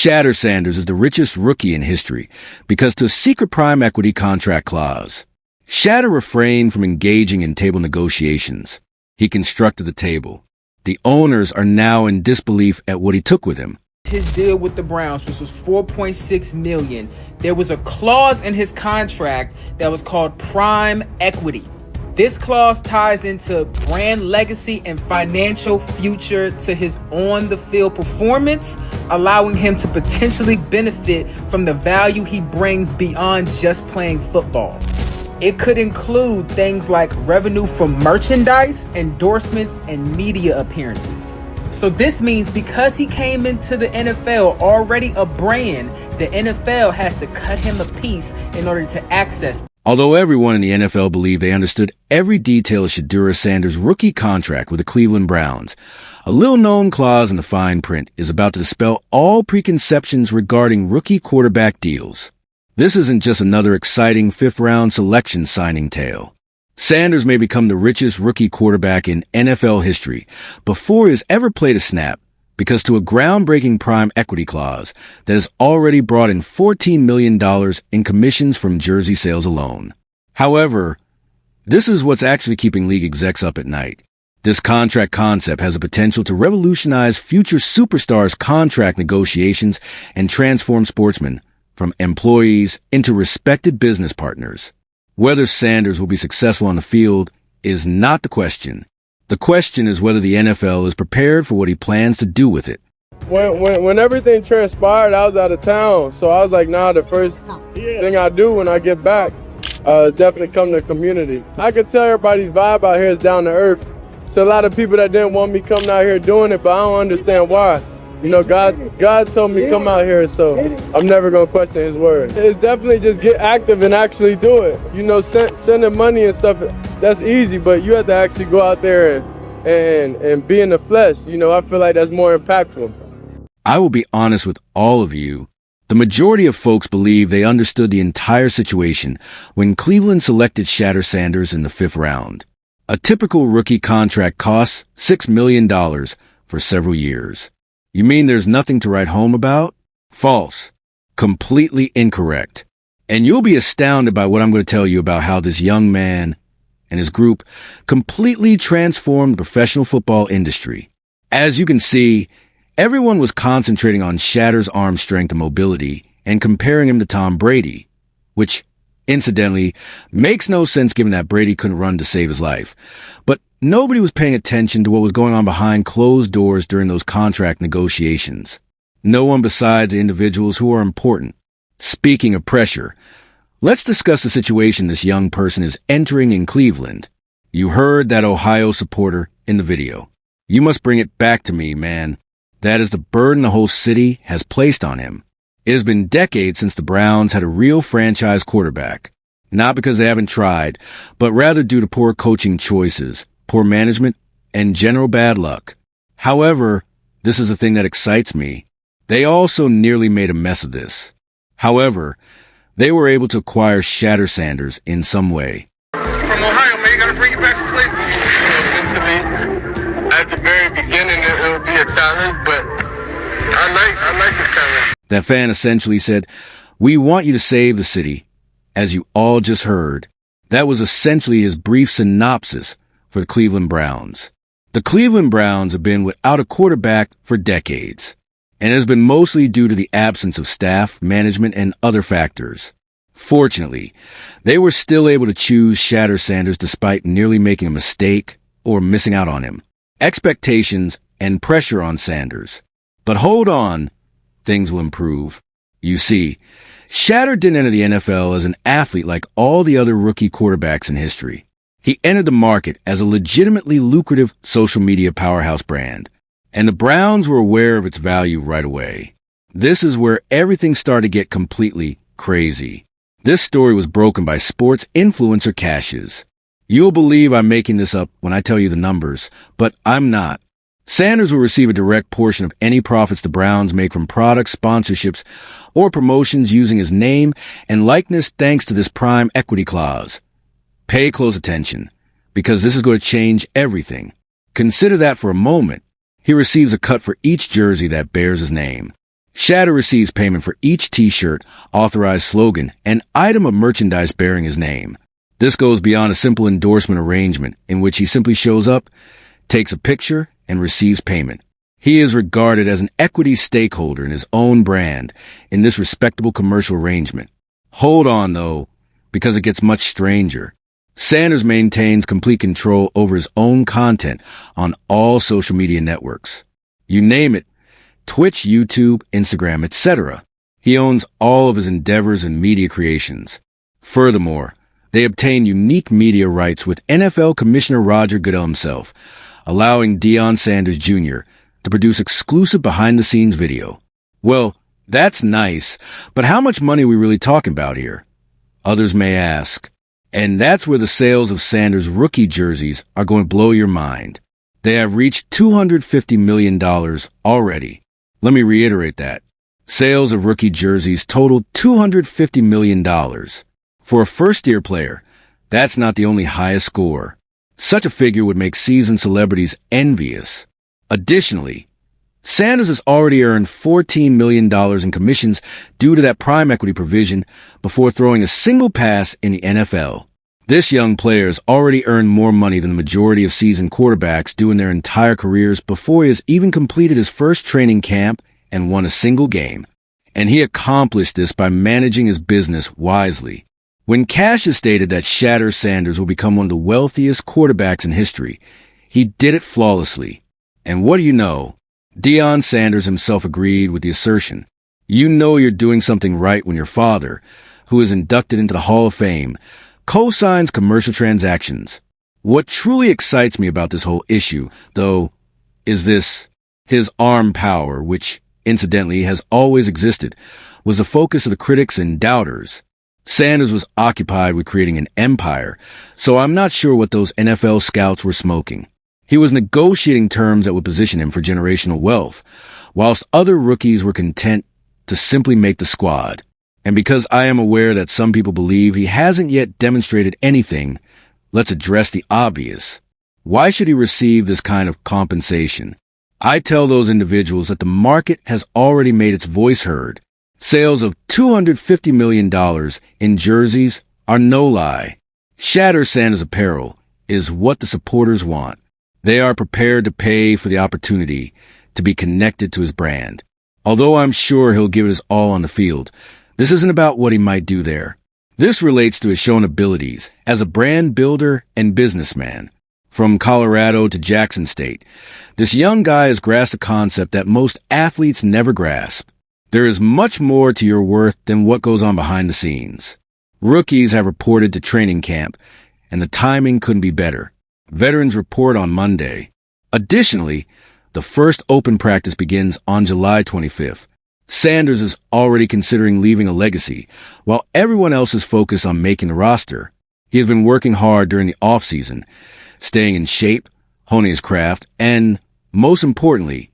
Shedeur Sanders is the richest rookie in history because to a secret prime equity contract clause. Shedeur refrained from engaging in table negotiations. He constructed the table. The owners are now in disbelief at what he took with him. His deal with the Browns, which was $4.6 million, there was a clause in his contract that was called prime equity. This clause ties into brand legacy and financial future to his on-the-field performance, allowing him to potentially benefit from the value he brings beyond just playing football. It could include things like revenue from merchandise, endorsements, and media appearances. So this means because he came into the NFL already a brand, the NFL has to cut him a piece in order to access them. Although everyone in the NFL believed they understood every detail of Shedeur Sanders' rookie contract with the Cleveland Browns, a little-known clause in the fine print is about to dispel all preconceptions regarding rookie quarterback deals. This isn't just another exciting fifth-round selection signing tale. Sanders may become the richest rookie quarterback in NFL history before he has ever played a snap, because to a groundbreaking prime equity clause that has already brought in $14 million in commissions from jersey sales alone. However, this is what's actually keeping league execs up at night. This contract concept has the potential to revolutionize future superstars' contract negotiations and transform sportsmen from employees into respected business partners. Whether Sanders will be successful on the field is not the question. The question is whether the NFL is prepared for what he plans to do with it. When everything transpired, I was out of town. So I was like, the first thing I do when I get back is definitely come to the community. I could tell everybody's vibe out here is down to earth. So a lot of people that didn't want me coming out here doing it, but I don't understand why. You know, God told me come out here, so I'm never going to question his word. It's definitely just get active and actually do it. You know, sending money and stuff, that's easy, but you have to actually go out there and be in the flesh. You know, I feel like that's more impactful. I will be honest with all of you. The majority of folks believe they understood the entire situation when Cleveland selected Shedeur Sanders in the 5th round. A typical rookie contract costs $6 million for several years. You mean there's nothing to write home about? False. Completely incorrect. And you'll be astounded by what I'm going to tell you about how this young man and his group completely transformed the professional football industry. As you can see, everyone was concentrating on Shedeur's arm strength and mobility and comparing him to Tom Brady, which, incidentally, makes no sense given that Brady couldn't run to save his life. But nobody was paying attention to what was going on behind closed doors during those contract negotiations. No one besides the individuals who are important. Speaking of pressure, let's discuss the situation this young person is entering in Cleveland. You heard that Ohio supporter in the video. You must bring it back to me, man. That is the burden the whole city has placed on him. It has been decades since the Browns had a real franchise quarterback. Not because they haven't tried, but rather due to poor coaching choices, poor management, and general bad luck. However, this is the thing that excites me. They also nearly made a mess of this. However, they were able to acquire Shedeur Sanders in some way. From Ohio, man, you gotta bring it back to Cleveland. It was meant to be. At the very beginning, it would be a challenge, but I like the challenge. That fan essentially said, "We want you to save the city," as you all just heard. That was essentially his brief synopsis for the Cleveland Browns. The Cleveland Browns have been without a quarterback for decades, and it has been mostly due to the absence of staff, management, and other factors. Fortunately, they were still able to choose Shedeur Sanders despite nearly making a mistake or missing out on him. Expectations and pressure on Sanders. But hold on, things will improve. You see, Shedeur didn't enter the NFL as an athlete like all the other rookie quarterbacks in history. He entered the market as a legitimately lucrative social media powerhouse brand, and the Browns were aware of its value right away. This is where everything started to get completely crazy. This story was broken by sports influencer caches. You'll believe I'm making this up when I tell you the numbers, but I'm not. Sanders will receive a direct portion of any profits the Browns make from products, sponsorships, or promotions using his name and likeness thanks to this prime equity clause. Pay close attention, because this is going to change everything. Consider that for a moment. He receives a cut for each jersey that bears his name. Shedeur receives payment for each t-shirt, authorized slogan, and item of merchandise bearing his name. This goes beyond a simple endorsement arrangement in which he simply shows up, takes a picture, and receives payment. He is regarded as an equity stakeholder in his own brand in this respectable commercial arrangement. Hold on, though, because it gets much stranger. Sanders maintains complete control over his own content on all social media networks. You name it, Twitch, YouTube, Instagram, etc. He owns all of his endeavors and media creations. Furthermore, they obtain unique media rights with NFL Commissioner Roger Goodell himself, allowing Deion Sanders Jr. to produce exclusive behind-the-scenes video. Well, that's nice, but how much money are we really talking about here? Others may ask. And that's where the sales of Sanders' rookie jerseys are going to blow your mind. They have reached $250 million already. Let me reiterate that. Sales of rookie jerseys totaled $250 million. For a first-year player, that's not the only highest score. Such a figure would make seasoned celebrities envious. Additionally, Sanders has already earned $14 million in commissions due to that prime equity provision before throwing a single pass in the NFL. This young player has already earned more money than the majority of seasoned quarterbacks do in their entire careers before he has even completed his first training camp and won a single game. And he accomplished this by managing his business wisely. When Cash has stated that Shedeur Sanders will become one of the wealthiest quarterbacks in history, he did it flawlessly. And what do you know? Deion Sanders himself agreed with the assertion. You know you're doing something right when your father, who is inducted into the Hall of Fame, co-signs commercial transactions. What truly excites me about this whole issue, though, is his arm power, which, incidentally, has always existed, was the focus of the critics and doubters. Sanders was occupied with creating an empire, so I'm not sure what those NFL scouts were smoking. He was negotiating terms that would position him for generational wealth, whilst other rookies were content to simply make the squad. And because I am aware that some people believe he hasn't yet demonstrated anything, let's address the obvious. Why should he receive this kind of compensation? I tell those individuals that the market has already made its voice heard. Sales of $250 million in jerseys are no lie. Shedeur Sanders apparel is what the supporters want. They are prepared to pay for the opportunity to be connected to his brand. Although I'm sure he'll give it his all on the field, this isn't about what he might do there. This relates to his shown abilities as a brand builder and businessman. From Colorado to Jackson State, this young guy has grasped a concept that most athletes never grasp. There is much more to your worth than what goes on behind the scenes. Rookies have reported to training camp, and the timing couldn't be better. Veterans report on Monday. Additionally, the first open practice begins on July 25th. Sanders is already considering leaving a legacy, while everyone else is focused on making the roster. He has been working hard during the off-season, staying in shape, honing his craft, and, most importantly,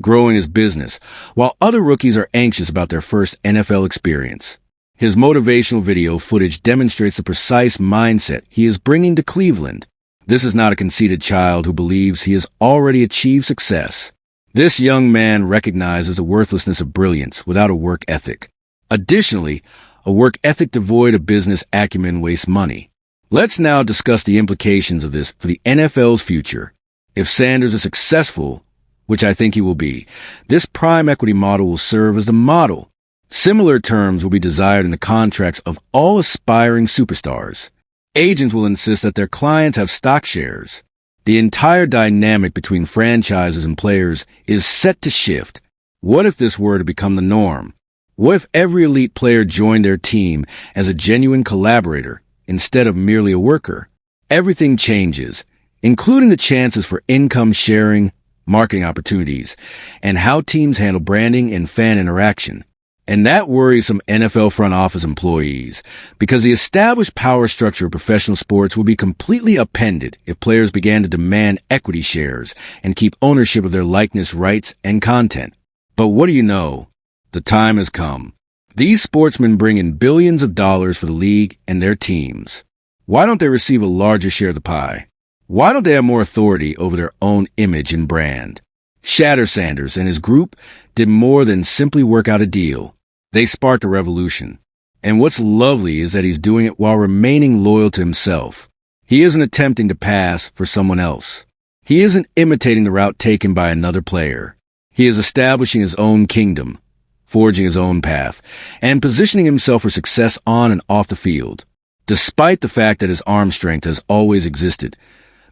growing his business, while other rookies are anxious about their first NFL experience. His motivational video footage demonstrates the precise mindset he is bringing to Cleveland. This is not a conceited child who believes he has already achieved success. This young man recognizes the worthlessness of brilliance without a work ethic. Additionally, a work ethic devoid of business acumen wastes money. Let's now discuss the implications of this for the NFL's future. If Sanders is successful, which I think he will be, this prime equity model will serve as the model. Similar terms will be desired in the contracts of all aspiring superstars. Agents will insist that their clients have stock shares. The entire dynamic between franchises and players is set to shift. What if this were to become the norm? What if every elite player joined their team as a genuine collaborator instead of merely a worker? Everything changes, including the chances for income sharing, marketing opportunities, and how teams handle branding and fan interaction. And that worries some NFL front office employees, because the established power structure of professional sports will be completely upended if players began to demand equity shares and keep ownership of their likeness rights and content. But what do you know? The time has come. These sportsmen bring in billions of dollars for the league and their teams. Why don't they receive a larger share of the pie? Why don't they have more authority over their own image and brand? Shedeur Sanders and his group did more than simply work out a deal. They sparked a revolution. And what's lovely is that he's doing it while remaining loyal to himself. He isn't attempting to pass for someone else. He isn't imitating the route taken by another player. He is establishing his own kingdom, forging his own path, and positioning himself for success on and off the field. Despite the fact that his arm strength has always existed,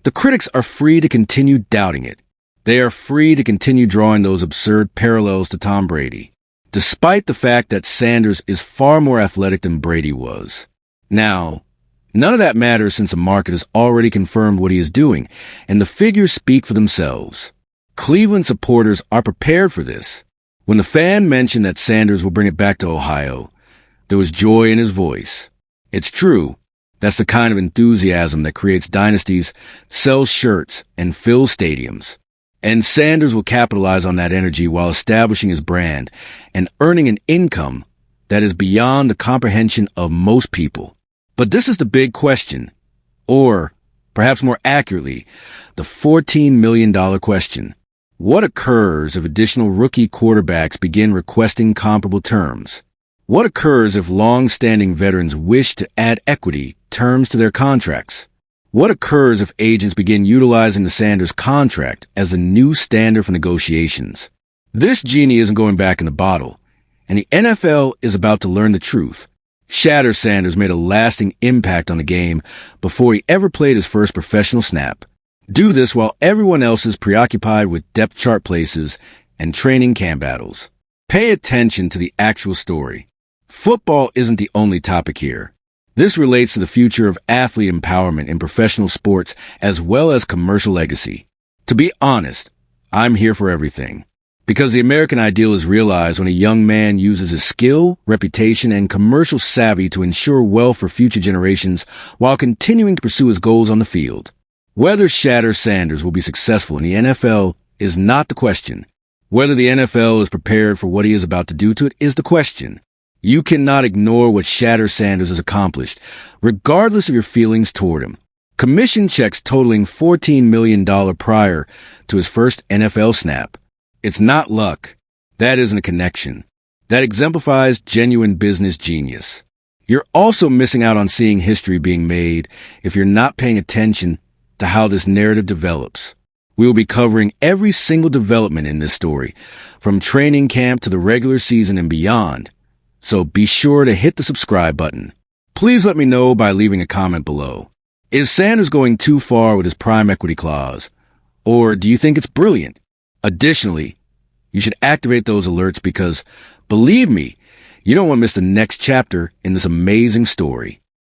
the critics are free to continue doubting it. They are free to continue drawing those absurd parallels to Tom Brady, despite the fact that Sanders is far more athletic than Brady was. Now, none of that matters since the market has already confirmed what he is doing, and the figures speak for themselves. Cleveland supporters are prepared for this. When the fan mentioned that Sanders will bring it back to Ohio, there was joy in his voice. It's true. That's the kind of enthusiasm that creates dynasties, sells shirts, and fills stadiums. And Sanders will capitalize on that energy while establishing his brand and earning an income that is beyond the comprehension of most people. But this is the big question, or perhaps more accurately, the $14 million question. What occurs if additional rookie quarterbacks begin requesting comparable terms? What occurs if long-standing veterans wish to add equity terms to their contracts? What occurs if agents begin utilizing the Sanders contract as the new standard for negotiations? This genie isn't going back in the bottle, and the NFL is about to learn the truth. Shedeur Sanders made a lasting impact on the game before he ever played his first professional snap. Do this while everyone else is preoccupied with depth chart places and training camp battles. Pay attention to the actual story. Football isn't the only topic here. This relates to the future of athlete empowerment in professional sports as well as commercial legacy. To be honest, I'm here for everything. Because the American ideal is realized when a young man uses his skill, reputation, and commercial savvy to ensure wealth for future generations while continuing to pursue his goals on the field. Whether Shedeur Sanders will be successful in the NFL is not the question. Whether the NFL is prepared for what he is about to do to it is the question. You cannot ignore what Shedeur Sanders has accomplished, regardless of your feelings toward him. Commission checks totaling $14 million prior to his first NFL snap. It's not luck. That isn't a connection. That exemplifies genuine business genius. You're also missing out on seeing history being made if you're not paying attention to how this narrative develops. We will be covering every single development in this story, from training camp to the regular season and beyond. So be sure to hit the subscribe button. Please let me know by leaving a comment below. Is Sanders going too far with his prime equity clause? Or do you think it's brilliant? Additionally, you should activate those alerts because, believe me, you don't want to miss the next chapter in this amazing story.